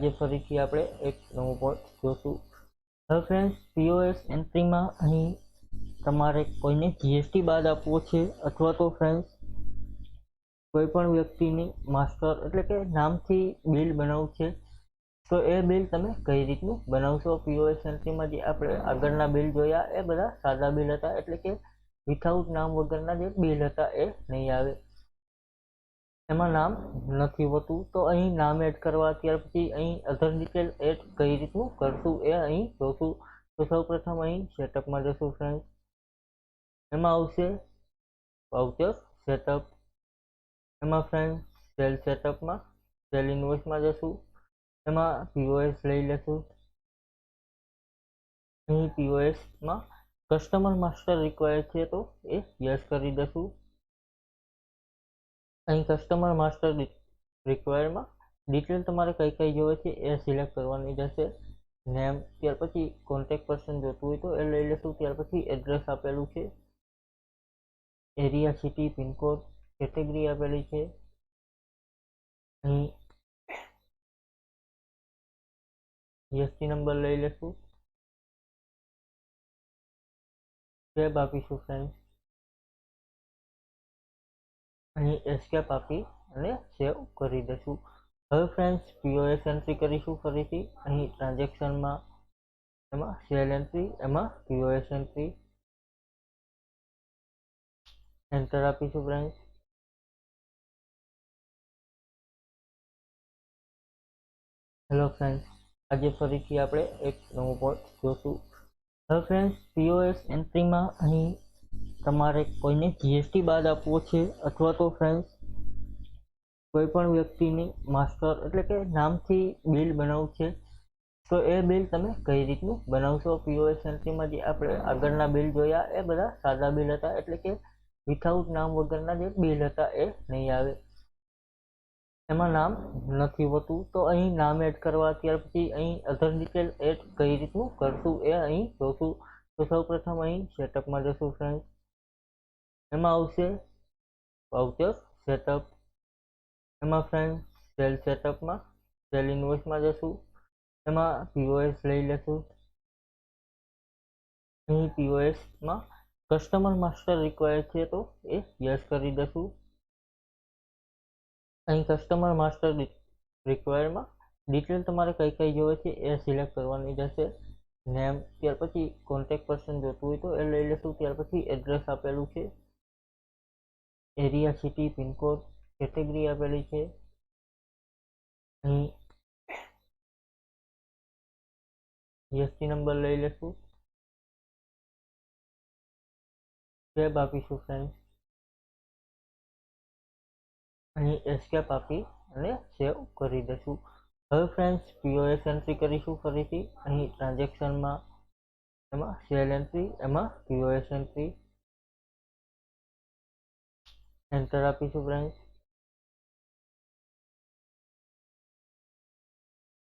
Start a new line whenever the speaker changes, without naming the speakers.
આજે ફરીથી આપણે એક નવું પોઈન્ટ જોશું. હવે ફ્રેન્ડ્સ, પીઓએસ એન્ટ્રીમાં અહીં તમારે કોઈને જીએસટી બાદ આપવો છે, અથવા તો ફ્રેન્ડ્સ કોઈ પણ વ્યક્તિની માસ્ટર એટલે કે નામથી બિલ બનાવવું છે, તો એ બિલ તમે કઈ રીતનું બનાવશો. પીઓએસ એન્ટ્રીમાં જે આપણે આગળના બિલ જોયા એ બધા સાદા બિલ હતા, એટલે કે વિથઆઉટ નામ વગરના જે બિલ હતા એ નહીં આવે, એમાં નામ નથી હોતું. તો અહીં નામ એડ કરવા, ત્યાર પછી અહીં અધર ડિટેલ એડ કઈ રીતનું કરશું એ અહીં જોશું. તો સૌ પ્રથમ અહીં સેટઅપમાં જશું ફ્રેન્ડ, એમાં આવશે વાઉચર સેટઅપ. એમાં ફ્રેન્ડ સેલ સેટઅપમાં સેલ ઇન્વોઇસમાં જશું, એમાં પીઓએસ લઈ લેશું. અહીં પીઓએસમાં કસ્ટમર માસ્ટર રિક્વાયર્ડ છે, તો એ યસ કરી દઈશું. અહીં કસ્ટમર માસ્ટર રિક્વાયરમાં ડિટેલ તમારે કઈ કઈ જોવે છે એ સિલેક્ટ કરવાની રહેશે. નેમ, ત્યાર પછી કોન્ટેક્ટ પર્સન જોતું હોય તો એ લઈ લેશું. ત્યાર પછી એડ્રેસ આપેલું છે, એરિયા, સિટી, પિનકોડ, કેટેગરી આપેલી છે. અહીં જીએસટી નંબર લઈ લેશું, ટેબ આપીશું ફ્રેન્ડ, અહીં એસ્કેપ આપી અને સેવ કરી દઈશું. હવે ફ્રેન્ડ્સ, પીઓએસ એન્ટ્રી કરીશું ફરીથી. અહીં ટ્રાન્ઝેક્શનમાં એમાં સેલ એન્ટ્રી, એમાં પીઓએસ એન્ટ્રી, એન્ટર આપીશું ફ્રેન્ડ્સ. હેલો ફ્રેન્ડ્સ, આજે ફરીથી આપણે એક નવું પોઈન્ટ જોશું. હવે ફ્રેન્ડ્સ, પીઓએસ એન્ટ્રીમાં અહીં તમારે કોઈને જીએસટી બાદ આપવો છે, અથવા તો ફ્રેન્ડ્સ કોઈ પણ વ્યક્તિની માસ્ટર એટલે કે નામથી બિલ બનાવવું છે, તો એ બિલ તમે કઈ રીતનું બનાવશો. પીઓએસ એન્ટ્રીમાં જે આપણે આગળના બિલ જોયા એ બધા સાદા બિલ હતા, એટલે કે વિથઆઉટ નામ વગરના જે બિલ હતા એ નહીં આવે, એમાં નામ નથી હોતું. તો અહીં નામ એડ કરવા, ત્યાર પછી અહીં અધર ડિટેલ એડ કઈ રીતનું કરશું એ અહીં જોશું. તો સૌ પ્રથમ અહીં સેટઅપમાં જશું ફ્રેન્ડ, એમાં આવશે વાઉચર સેટઅપ. એમાં ફ્રેન્ડ સેલ સેટઅપમાં સેલ ઇન્વોઇસમાં જશું, એમાં પીઓએસ લઈ લેશું. અહીં પીઓએસમાં કસ્ટમર માસ્ટર રિક્વાયર્ડ છે, તો એ યસ કરી દઈશું. અહીં કસ્ટમર માસ્ટર રિક્વાયરમાં ડિટેલ તમારે કઈ કઈ જોવે છે એ સિલેક્ટ કરવાની રહેશે. નેમ, ત્યાર પછી કોન્ટેક્ટ પર્સન જોતું હોય તો એ લઈ લેશું. ત્યાર પછી એડ્રેસ આપેલું છે, એરિયા, સિટી, પિનકોડ, કેટેગરી આપેલી છે. અહીં જીએસટી નંબર લઈ લેશું, ટેબ આપીશું ફ્રેન્ડ, અહીં એસ્કેપ આપી અને સેવ કરી દઈશું. હવે ફ્રેન્ડ્સ, પીઓએસ એન્ટ્રી કરીશું ફરીથી. અહીં ટ્રાન્ઝેક્શનમાં એમાં સેલ એન્ટ્રી, એમાં પીઓએસ એન્ટ્રી, એન્ટર આપીશું ફ્રેન્ડ્સ.